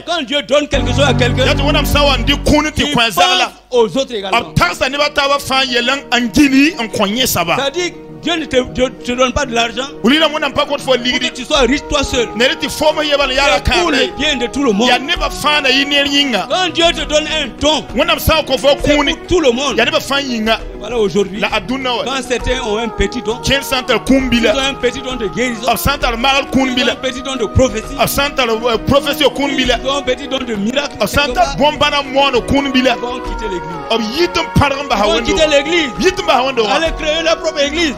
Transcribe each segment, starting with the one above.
Quand Dieu donne quelque chose à quelqu'un, il pense aux autres également. C'est-à-dire, Dieu ne te donne pas de l'argent pour que tu sois riche toi seul. C'est pour le bien de tout le monde. Quand Dieu te donne un don, c'est pour tout le monde. Voilà, aujourd'hui, quand certains ont un petit don, ils ont un petit don de guérison, ils ont un petit don de prophétie, ils ont un petit don de miracle, ils vont quitter l'église. Ils vont quitter l'église. Aller créer leur propre église.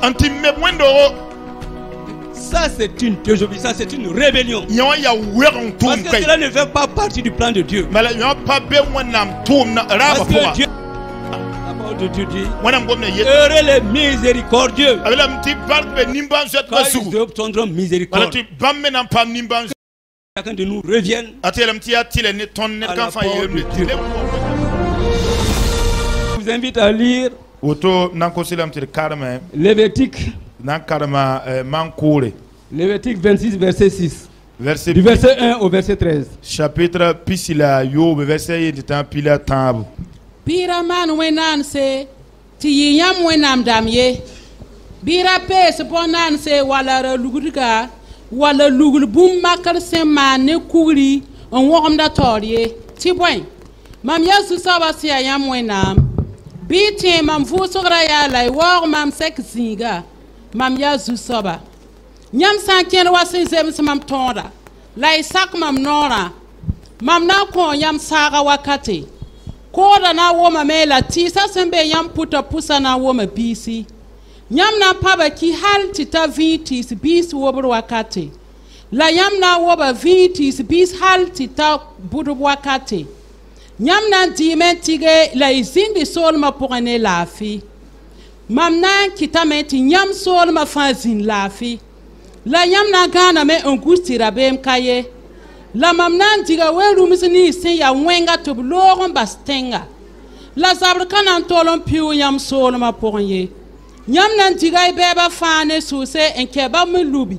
Ça c'est une désobéissance, c'est une rébellion. Parce que cela ne fait pas partie du plan de Dieu. Parce que Dieu, la parole de Dieu dit, heureux les miséricordieux, car ils obtiendront miséricorde. Chacun de nous revienne à la parole de Dieu. Je vous invite à lire Lévitique 26, verset 6. Du verset 1 au verset 13. Chapitre Pisila yo verset yetan pila tambu. Bira man wenan se ti yam wenam damye. Bira pe se ponan se wala lugudga wala lugul bum makar se man ne kugri on wogam da torye. Ti boy. Mam yesu saba se yam wenam. Biti mam fusugra ya lay wor mam sek zinga. Mam yesu saba. Nyam san ken wasin zem mam tonda. Lay sak mam nora. Mam na ko yam saga wakati. Koda na woma mela tisa sembe yam puta pusa na woma bisi. Nyam na paba ki hal tita vitis bis wobro wakati. La yam na woba vitis bis hal tita budu wakati. Nyam na dimentige la izindi solma pourane lafi. Mam na kitamenti nyam solma fanzin lafi. La yam na gana me angusti rabem kaye. La mam na diga welu misini se ya wenga to bloron bastenga. La zabrka na tolon piu yam solma pouranye. Nyam na diga beba fane suse enkeba melubi.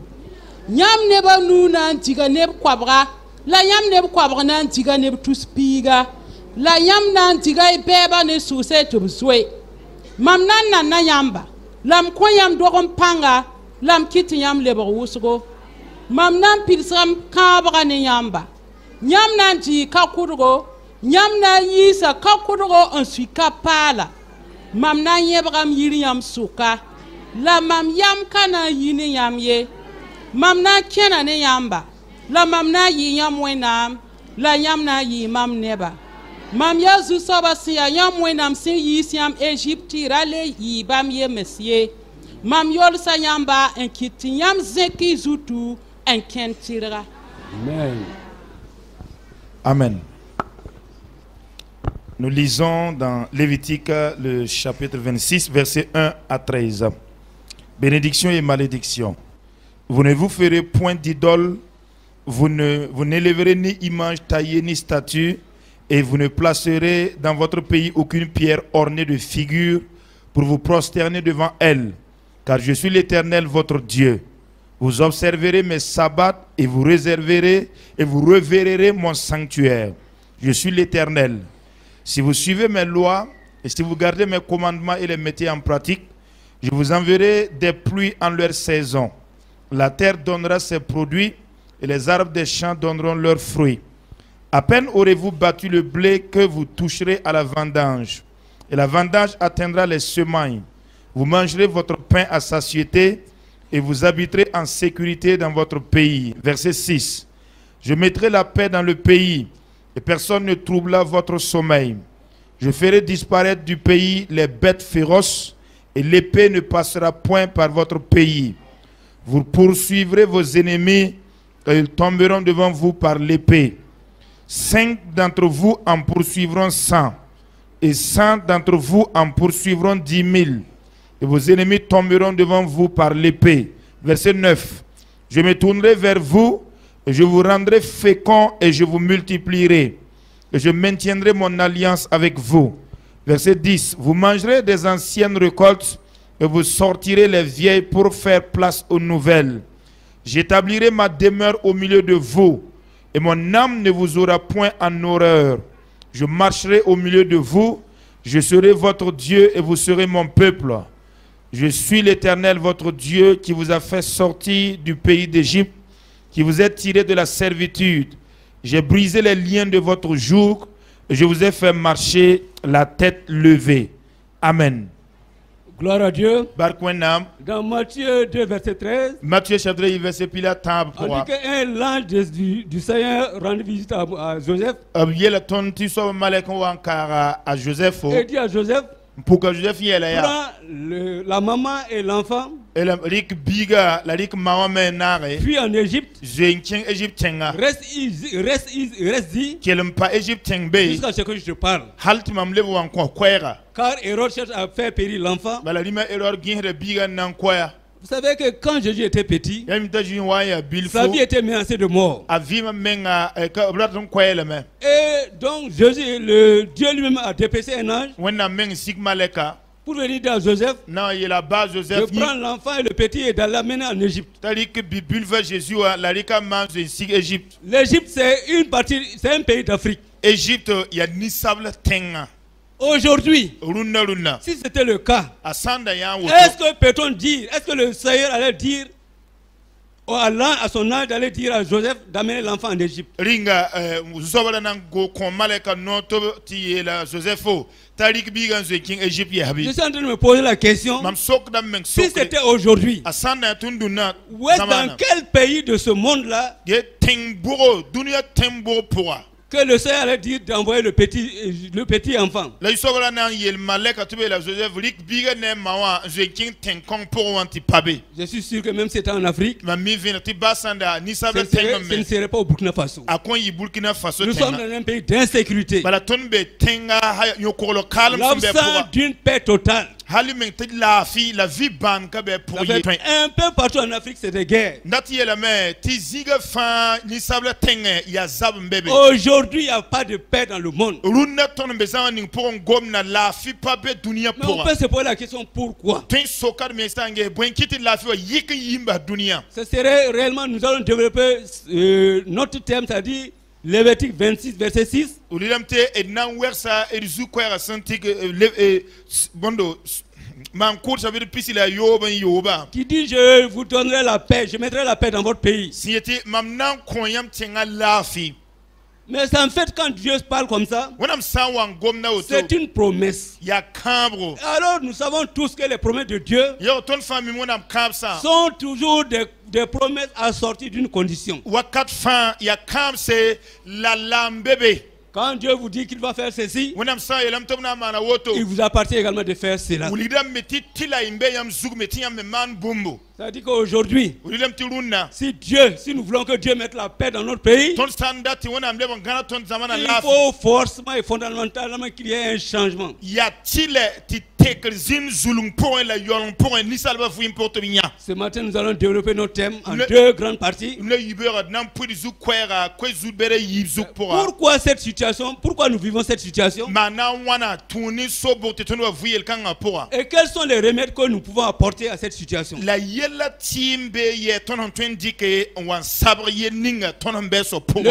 Nyam neba nuna diga neb kwabra. La yam neb kwabra na diga neb tuspiga. La yam na diga beba ne suse to bswe. Mam nan na yamba. Lam ko yam dogon panga. Lam kiti yam lebo wusgo. Mam nan pilsam kabra ne yamba. Nyam nan ji kakurgo. Nyam na yisa kakurgo on suika pala. Mam nan yebram yiri yam suka. La mam yam kana yini yam ye. Mam na kena ne yamba. La mam na yi yam wenam. La yam na yi mam neba. Mam yazu soba siya yam wenam si yisiam Egypti rale yi bam ye mesye. Mam yol sa yamba en kiti yam zeki zutu en kentira. Amen. Amen. Nous lisons dans Lévitique le chapitre 26 versets 1 à 13. Bénédiction et malédiction. Vous ne vous ferez point d'idole, vous n'élèverez ni image taillée ni statue, et vous ne placerez dans votre pays aucune pierre ornée de figures pour vous prosterner devant elle, car je suis l'Éternel votre Dieu. Vous observerez mes sabbats et vous reverrez mon sanctuaire. Je suis l'Éternel. Si vous suivez mes lois et si vous gardez mes commandements et les mettez en pratique, je vous enverrai des pluies en leur saison. La terre donnera ses produits et les arbres des champs donneront leurs fruits. À peine aurez-vous battu le blé que vous toucherez à la vendange. Et la vendange atteindra les semailles. Vous mangerez votre pain à satiété et vous habiterez en sécurité dans votre pays. Verset 6. Je mettrai la paix dans le pays et personne ne troublera votre sommeil. Je ferai disparaître du pays les bêtes féroces et l'épée ne passera point par votre pays. Vous poursuivrez vos ennemis et ils tomberont devant vous par l'épée. 5 d'entre vous en poursuivront 100 et 100 d'entre vous en poursuivront 10 000. Et vos ennemis tomberont devant vous par l'épée. Verset 9. Je me tournerai vers vous et je vous rendrai fécond et je vous multiplierai. Et je maintiendrai mon alliance avec vous. Verset 10. Vous mangerez des anciennes récoltes et vous sortirez les vieilles pour faire place aux nouvelles. J'établirai ma demeure au milieu de vous et mon âme ne vous aura point en horreur. Je marcherai au milieu de vous, je serai votre Dieu et vous serez mon peuple. Je suis l'Éternel, votre Dieu, qui vous a fait sortir du pays d'Égypte, qui vous a tiré de la servitude. J'ai brisé les liens de votre joug, et je vous ai fait marcher la tête levée. Amen. Gloire à Dieu. Barkwenam. Dans Matthieu 2, verset 13, Matthieu chapitre 2, verset 13. on dit qu'un l'ange du Seigneur rendit visite à Joseph. Il y a le ton qui soit malek ou encore à Joseph. Et dit à Joseph, pour que Joseph y ait prends la maman et l'enfant. Et la rik biga la rik maman menare. Puis en Égypte. Jenkien égyptien. Reste ici. Qu'elle pas égyptien bé. Jusqu'à ce que je te parle. Halt mamle ou encore quoi. Car Hérode cherche à faire périr l'enfant. Bah la lima Hérode guinre biga nan quoi. Vous savez que quand Jésus était petit, sa vie était menacée de mort. Et donc Jésus, le Dieu lui-même a dépêché un ange pour venir dire à Joseph de prendre l'enfant et le petit et de l'amener en Égypte. L'Égypte, c'est un pays d'Afrique. Aujourd'hui, si c'était le cas, est-ce que peut-on dire, est-ce que le Seigneur allait dire à son âge d'aller dire à Joseph d'amener l'enfant en Égypte? Je suis en train de me poser la question, si c'était aujourd'hui, dans quel pays de ce monde-là que le Seigneur allait dire d'envoyer le petit enfant? Je suis sûr que même si c'était en Afrique, ce ne serait pas au Burkina Faso. Nous sommes dans un pays d'insécurité, l'absence d'une paix totale. Un peu partout en Afrique, c'est des guerres. Aujourd'hui, il n'y a pas de paix dans le monde. Mais on peut se poser la question pourquoi. Ce serait réellement, nous allons développer notre thème, c'est-à-dire Lévitique 26, verset 6. Qui dit je vous donnerai la paix, je mettrai la paix dans votre pays. Mais en fait, quand Dieu parle comme ça, c'est une promesse. Alors nous savons tous que les promesses de Dieu sont toujours des promesses assorties d'une condition. Quand Dieu vous dit qu'il va faire ceci, il vous appartient également de faire cela. C'est-à-dire qu'aujourd'hui, si nous voulons que Dieu mette la paix dans notre pays, il faut forcément et fondamentalement qu'il y ait un changement. Ce matin, nous allons développer notre thème en deux grandes parties. Pourquoi cette situation? Pourquoi nous vivons cette situation? Et quels sont les remèdes que nous pouvons apporter à cette situation? Le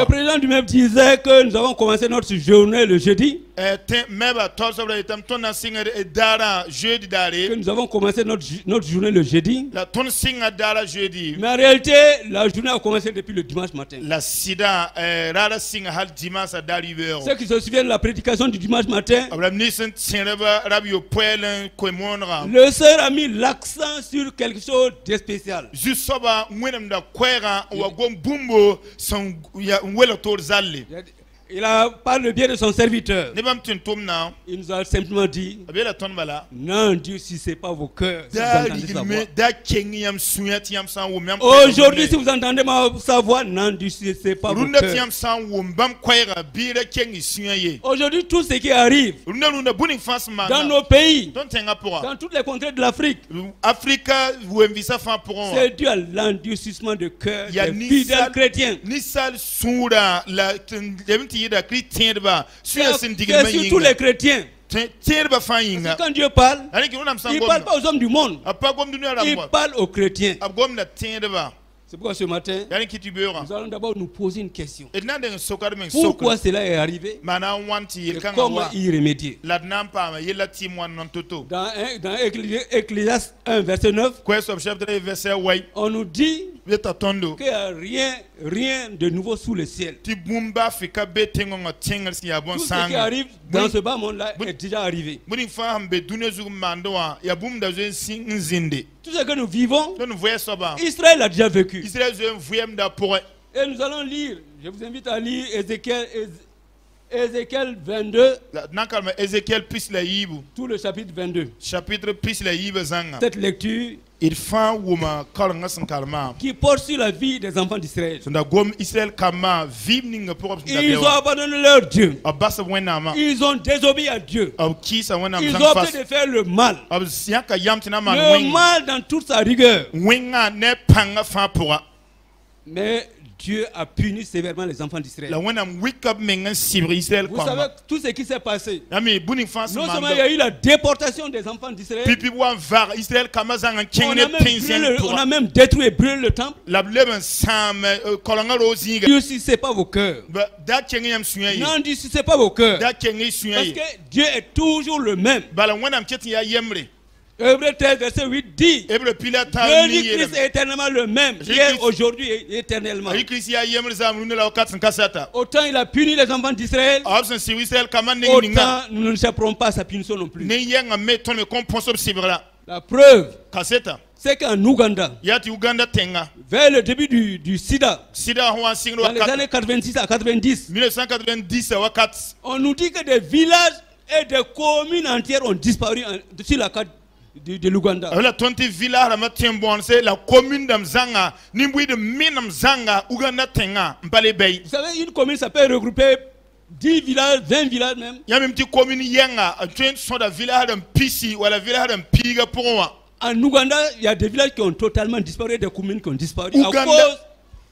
président lui-même disait que nous avons commencé notre journée le jeudi. Que nous avons commencé notre journée le jeudi. Mais en réalité, la journée a commencé depuis le dimanche matin. Ceux qui se souviennent de la prédication du dimanche matin, le Seigneur a mis l'accent sur quelque chose de spécial. Il a parlé bien de son serviteur. Il nous a simplement dit, non, Dieu, si ce n'est pas vos cœurs, si vous entendez sa voix. Aujourd'hui, si vous entendez sa voix, non, Dieu, si ce n'est pas vos cœurs. Aujourd'hui, tout ce qui arrive dans nos pays, dans toutes les contrées de l'Afrique, c'est dû à l'endurcissement de cœur des fidèles chrétiens. C'est tous les chrétiens. Quand Dieu parle, il ne parle pas aux hommes du monde. Il parle aux chrétiens. C'est pourquoi ce matin, nous allons d'abord nous poser une question. Pourquoi cela est arrivé et comment y remédier? Dans Ecclésiaste 1, verset 9, on nous dit qu'il n'y a rien de nouveau sous le ciel. Tout ce qui arrive dans ce bas monde-là est déjà arrivé. Tout ce que nous vivons, Israël a déjà vécu. Et nous allons lire, je vous invite à lire Ézéchiel 22, tout le chapitre 22. Cette lecture qui porte sur la vie des enfants d'Israël. Ils ont abandonné leur Dieu. Ils ont désobéi à Dieu. Ils ont opté de faire le mal. Le mal dans toute sa rigueur. Mais Dieu a puni sévèrement les enfants d'Israël. Vous savez tout ce qui s'est passé. Non seulement il y a eu la déportation des enfants d'Israël, on a même détruit et brûlé le temple. N'endurcissez pas vos cœurs. N'endurcissez pas vos cœurs. Parce que Dieu est toujours le même. Hébreux 13, verset 8 dit Jésus-Christ est éternellement le même, hier, aujourd'hui et éternellement. Autant il a puni les enfants d'Israël, autant nous ne chaperons pas sa punition non plus. La preuve, c'est qu'en Ouganda, vers le début du sida, dans les années 86 à 90, on nous dit que des villages et des communes entières ont disparu sur la carte de l'Ouganda. La commune d'Amzanga, Nimbuide Minamzanga, Ouganda Tenga, Mbalebei. Vous savez, une commune, ça peut regrouper 10 villages, 20 villages même. Il y a même une commune Yanga, un train sur la village d'un Pissi ou la village d'un Piga pour moi. En Ouganda, il y a des villages qui ont totalement disparu, des communes qui ont disparu à cause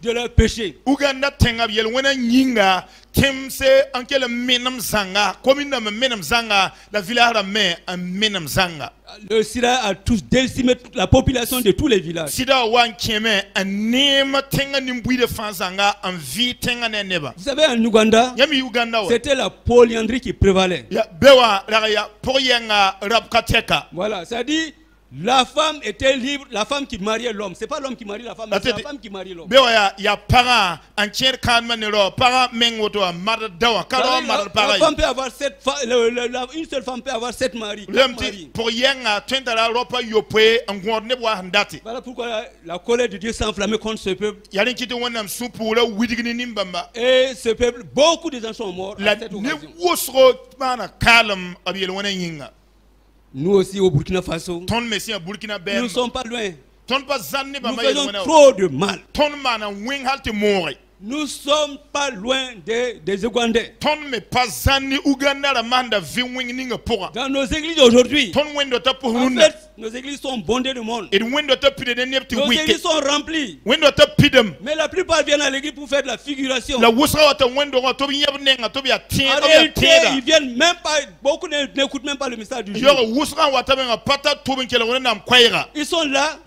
de leur péché. Ouganda Tenga, Yelwena Nyinga, Temse, Ankel Menamzanga, commune de Menamzanga, la village de Menamzanga. Le sida a tous décimé la population de tous les villages. Sida wan keme un name tenga nimbui de fanzanga un vie tenga neneba. Vous savez en Ouganda, c'était la polyandrie qui prévalait. Ya bewa ya poyenga rapkateka. Voilà, ça dit la femme était libre, la femme qui mariait l'homme. C'est pas l'homme qui marie la femme, c'est la femme qui marie l'homme. Bewa ya para un tiers kanmanero para mengoto mardawa karo mar para. La femme peut avoir une seule femme peut avoir 7 maris. Pour yenga tentara ropa yopé en gorne bois handati. Voilà pourquoi la colère de Dieu s'est enflammée contre ce peuple. Yali kiti wonam supu la widigni nimbamba. Et ce peuple, beaucoup de gens sont morts à cette occasion. Nous aussi au Burkina Faso, nous ne sommes pas loin. Nous faisons trop de mal. Nous ne sommes pas loin des Ougandais. Dans nos églises aujourd'hui, en fait, nos églises sont bondées de monde. Nos églises sont remplies. Mais la plupart viennent à l'église pour faire de la figuration. En réalité, ils viennent même pas, beaucoup n'écoutent même pas le message du jour. Ils sont là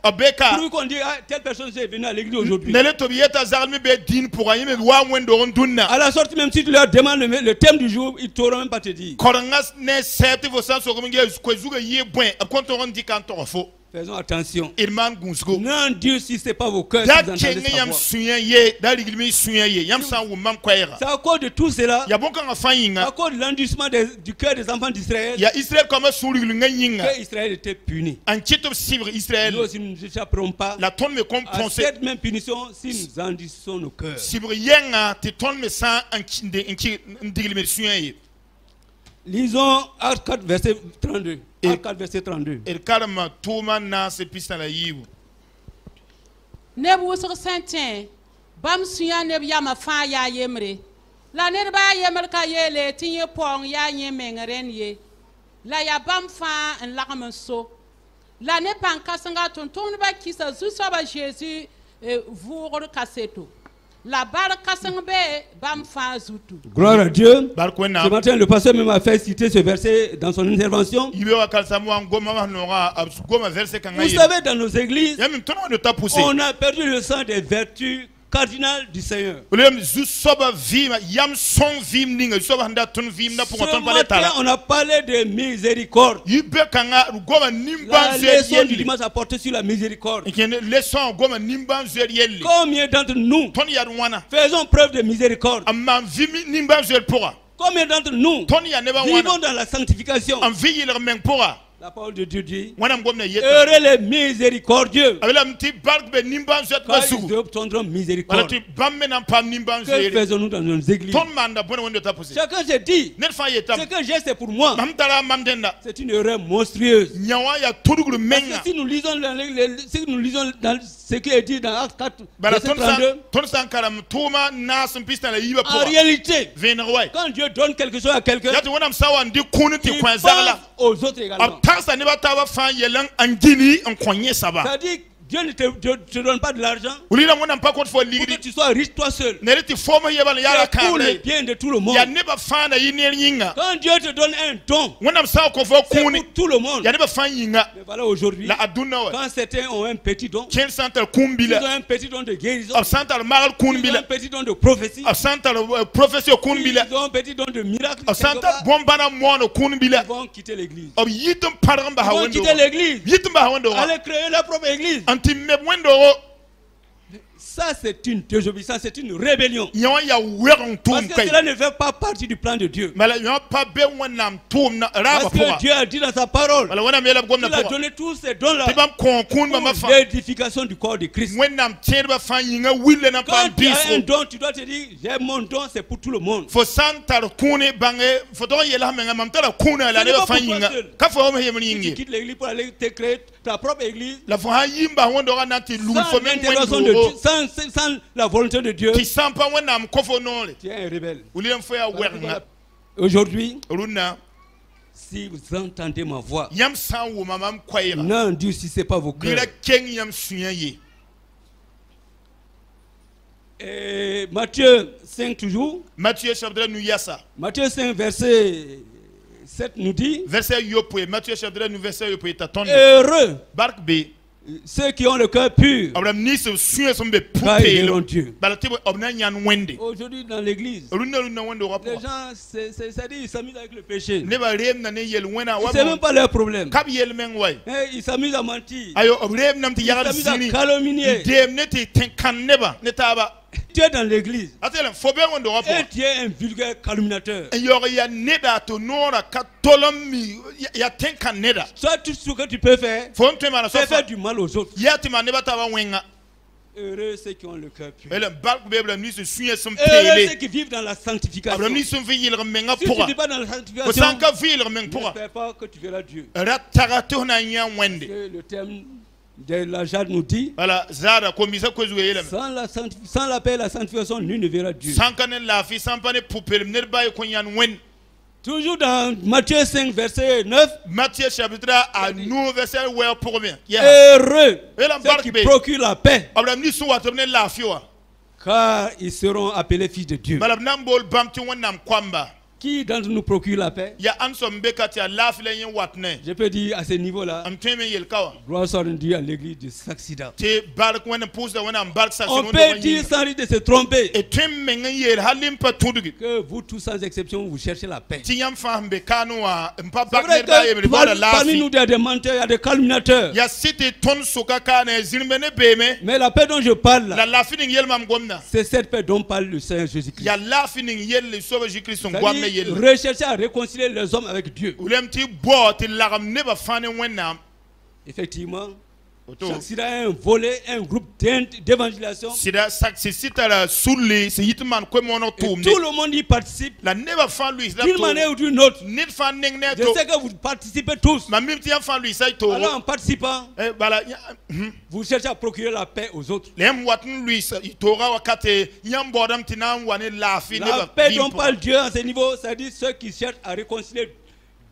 pour qu'on dise telle personne est venue à l'église aujourd'hui. À la sortie, même si tu leur demandes le thème du jour, ils ne t'auront même pas te dire. Faisons attention. N'endurcissez pas vos cœurs. C'est à cause de tout cela, à cause de l'endurcissement du cœur des enfants d'Israël, que Israël était puni. Nous aussi nous n'échapperons pas à cette même punition si nous endurcissons nos cœurs. Lisons Acte 4, verset 32. Acte 4, verset 32. Nebusur Saint-Tien, Bam Suyan Nebiama Fa ya Yemre. La Nerba Yemerka Yele, Tinye Pong ya Yemengaren ye. La ya Bam Fa and Lakamanso. La Nepan Kasanga Tonton Bakisa Zusaba Jésus, vous Casseto. Gloire à Dieu. Ce matin, le pasteur même a fait citer ce verset dans son intervention. Vous savez, dans nos églises, on a perdu le sens des vertus cardinal du Seigneur. Ce matin, on a parlé de miséricorde. La leçon du dimanche a porté sur la miséricorde. Combien d'entre nous faisons preuve de miséricorde? Combien d'entre nous vivons dans la sanctification? La parole de Dieu dit, heureux les miséricordieux, car ils obtiendront miséricorde. Que faisons-nous dans nos églises? Chacun se dit, ce que j'ai c'est pour moi. C'est une erreur monstrueuse. Parce que si nous lisons dans ce qui est dit dans Acte 4, verset 32, en réalité, quand Dieu donne quelque chose à quelqu'un, il pense aux autres également. C'est-à-dire, Dieu ne te donne pas de l'argent pour que tu sois riche toi seul. C'est pour le bien de tout le monde. Quand Dieu te donne un don, c'est pour tout le monde. Mais voilà aujourd'hui, quand certains ont un petit don, ils ont un petit don de guérison, ils ont un petit don de prophétie, ils ont un petit don de miracle, ils vont quitter l'église. Ils vont quitter l'église, aller créer leur propre église. Ça, c'est une désobéissance, c'est une rébellion. Parce que cela ne fait pas partie du plan de Dieu. Parce que Dieu a dit dans sa parole qu'il a donné tous ces dons-là pour l'édification du corps de Christ. Quand tu as un don, tu dois te dire, j'ai mon don, c'est pour tout le monde. Tu quittes l'église pour aller te créer ta propre église. Sans la volonté de Dieu, tu es un rebelle. Aujourd'hui, si vous entendez ma voix, n'endurcissez pas vos cœurs. Et Matthieu 5 toujours. Matthieu 5 verset 7 nous dit, heureux ceux qui ont le cœur pur, car ils verront Dieu. Aujourd'hui dans l'église, les gens ils s'amusent avec le péché. C'est même pas leur problème. Ils s'amusent à mentir, ils s'amusent à calomnier. Tu es dans l'église et tu es un vulgaire calomniateur. Soit tout ce que tu peux faire, c'est faire du mal aux autres. Heureux ceux qui ont le cœur pur. Heureux ceux qui vivent dans la sanctification. Si tu ne vis pas dans la sanctification, n'espère pas que tu verras Dieu. Le thème de la Jade nous dit, sans la paix et la sanctification, nul ne verra Dieu. Toujours dans Matthieu 5 verset 9, heureux ceux qui procurent la paix, car ils seront appelés fils de Dieu. Qui d'entre nous procure la paix? Je peux dire à ce niveau-là, gloire soit rendue à l'église de Saxida. On peut dire sans risque de se tromper que vous tous sans exception vous cherchez la paix. C'est vrai que parmi nous il y a des menteurs, il y a des calomniateurs. Mais la paix dont je parle, c'est cette paix dont parle le Seigneur Jésus-Christ. Rechercher à réconcilier les hommes avec Dieu. Effectivement, Saxida a un volet, un groupe d'évangélisation. Tout le monde y participe d'une manière ou d'une autre. Je sais que vous participez tous. Alors en participant, vous cherchez à procurer la paix aux autres. La paix dont parle Dieu à ce niveau, c'est-à-dire ceux qui cherchent à réconcilier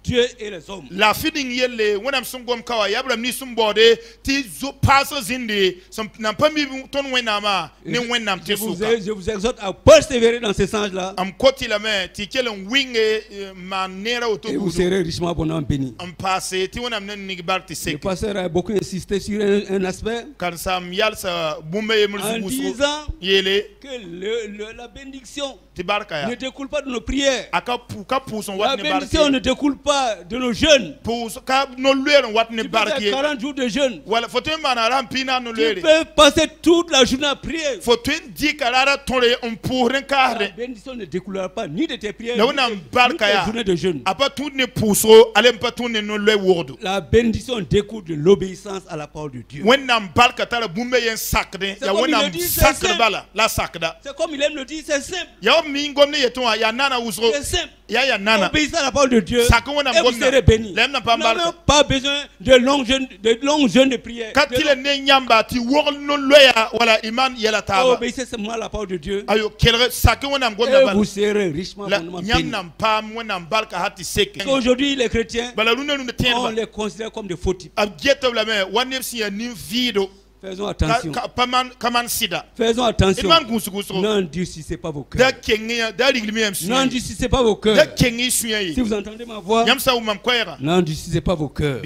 Dieu et les hommes. La feeding yelle when am sungom kawa yabram ni sumbode ti zo paso zinde some nam pa mi ton wenama ne wenam te suka. Je vous exhorte à persévérer dans ce sens-là. Am koti la main ti kelen winge manera auto. Et vous serez richement abondamment bénis. Am passé ti wenam nen ni barti sek. Le pasteur a beaucoup insisté sur un aspect. Kan sam yal sa bumbe yemul en disant yele que la bénédiction ne découle pas de nos prières. La bénédiction ne découle pas de nos jeûnes. Tu peux faire 40 jours de jeûne. Tu peux passer toute la journée à prier. La bénédiction ne découlera pas ni de tes prières, ni de tes journées de jeûne. La bénédiction découle de l'obéissance à la parole de Dieu. C'est comme il aime le dire, c'est simple. C'est simple. Obéissez à la parole de Dieu et vous serez bénis. Vous n'avez pas besoin de longs jeûnes de prière. Obéissez seulement à la parole de Dieu et vous serez richement bénis. Aujourd'hui, les chrétiens, on les considère comme des faux types. Faisons attention. Faisons attention. N'endurcissez pas vos cœurs. N'endurcissez pas vos cœurs. Si vous entendez ma voix, n'endurcissez pas vos cœurs.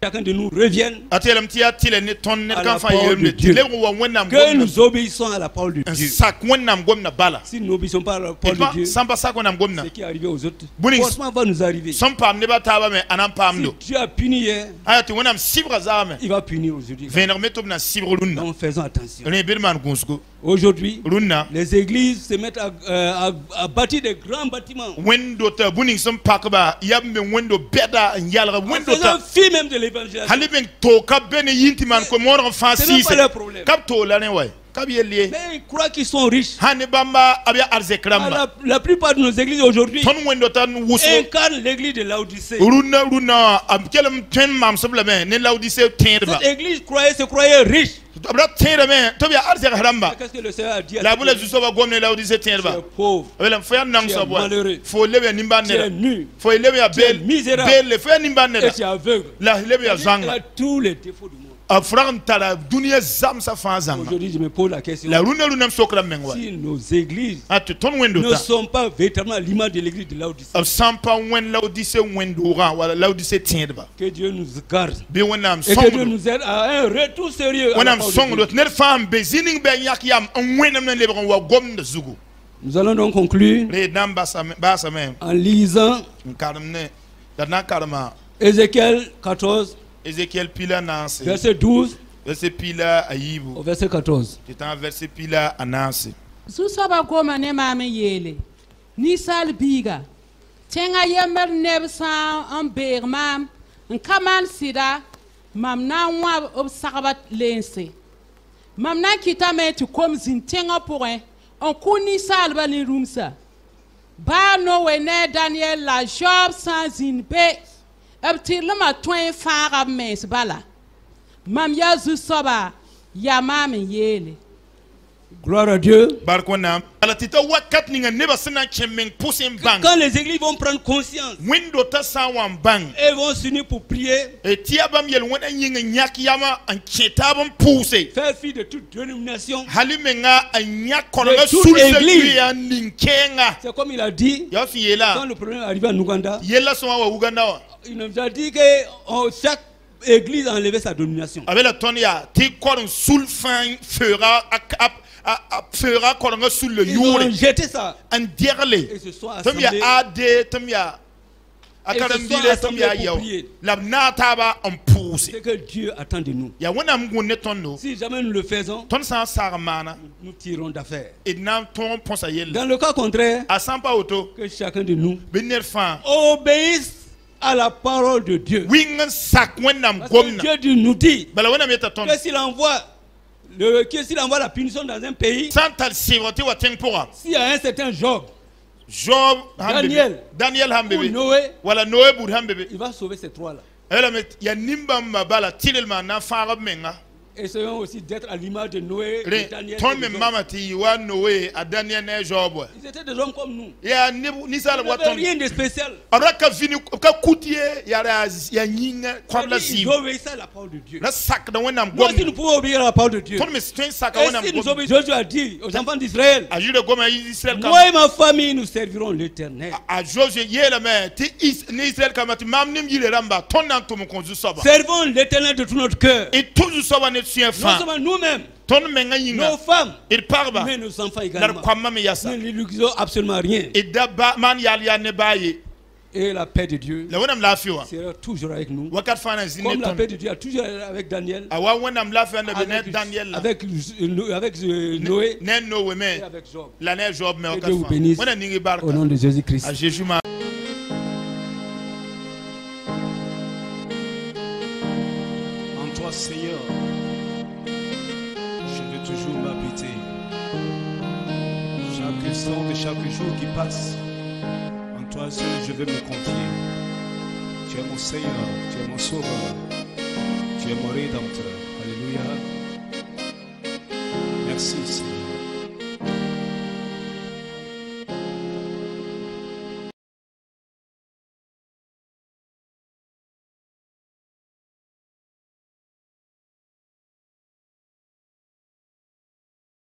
Chacun de nous revienne à la parole de Dieu. Que nous obéissons à la parole de Dieu. Si nous n'obéissons pas à la parole de Dieu, ce qui est arrivé aux autres, forcément va nous arriver. Si Dieu a puni hier, il va punir aujourd'hui. Donc faisons attention. Aujourd'hui, les églises se mettent à bâtir des grands bâtiments. En faisant fi même de l'évangélisation. Ce n'est pas leur problème. Mais ils croient qu'ils sont riches. La plupart de nos églises aujourd'hui incarnent l'église de Laodicée. Cette église se croyait riche. Qu'est-ce que le Seigneur a dit à cette église? Tu es pauvre, tu es malheureux, tu es nu, tu es misérable et tu es aveugle. Elle a tous les défauts du monde. Aujourd'hui, je me pose la question. Si nos églises ne sont pas véritablement l'image de l'église de Laodicée, que Dieu nous garde et que Dieu nous aide à un retour sérieux à la parole de Dieu. Nous allons donc conclure en lisant Ézéchiel 14. Ézéchiel pila nansi. Verset 12. Verset pila ayibu. Au verset 14. C'est un verset pila anansi. Susaba goma ne mame yele. Ni sal biga. Tenga yemer nebsa en bermam. En kaman sida. Mam na wa obsarbat lense. Mam na kita me tu kom zin tenga pourrin. On kuni sal bani rumsa. Ba no wene Daniel la Job sans zin be. Abtilama twain fara mes bala. Mam yazu soba yamame yele. Gloire à Dieu. Quand les églises vont prendre conscience et vont s'unir pour prier, faire fi de toute dénomination, de toute église. C'est comme il a dit quand le problème est arrivé en Ouganda. Il nous a dit que chaque église a enlevé sa domination. Ils ont jeté ça. Et se sont assemblés pour prier. C'est que Dieu attend de nous. Si jamais nous le faisons, nous tirons d'affaire. Dans le cas contraire, que chacun de nous obéisse à la parole de Dieu. Parce que Dieu nous dit que s'il envoie la punition dans un pays, s'il y a un certain Job, Daniel ou Noé, il va sauver ces trois-là. Essayons aussi d'être à l'image de Noé, de Daniel. Ils étaient des hommes comme nous. Ils n'avaient rien de spécial. Ils obéissaient à la parole de Dieu. Nous aussi, nous pouvons obéir à la parole de Dieu. Et si nous obéissons, Josué a dit aux enfants d'Israël, moi et ma famille, nous servirons l'Éternel. Servons l'Éternel de tout notre cœur. Non seulement nous-mêmes, nos femmes, mais nos enfants également. Ne négligeons absolument rien. Et la paix de Dieu sera toujours avec nous. Comme la paix de Dieu a toujours été avec Daniel, avec Noé et avec Job. Que Dieu vous bénisse au nom de Jésus-Christ. En toi, Seigneur, je veux toujours m'habiter. Chaque instant de chaque jour qui passe, en toi seul je veux me confier. Tu es mon Seigneur, tu es mon Sauveur, tu es mon Rédempteur.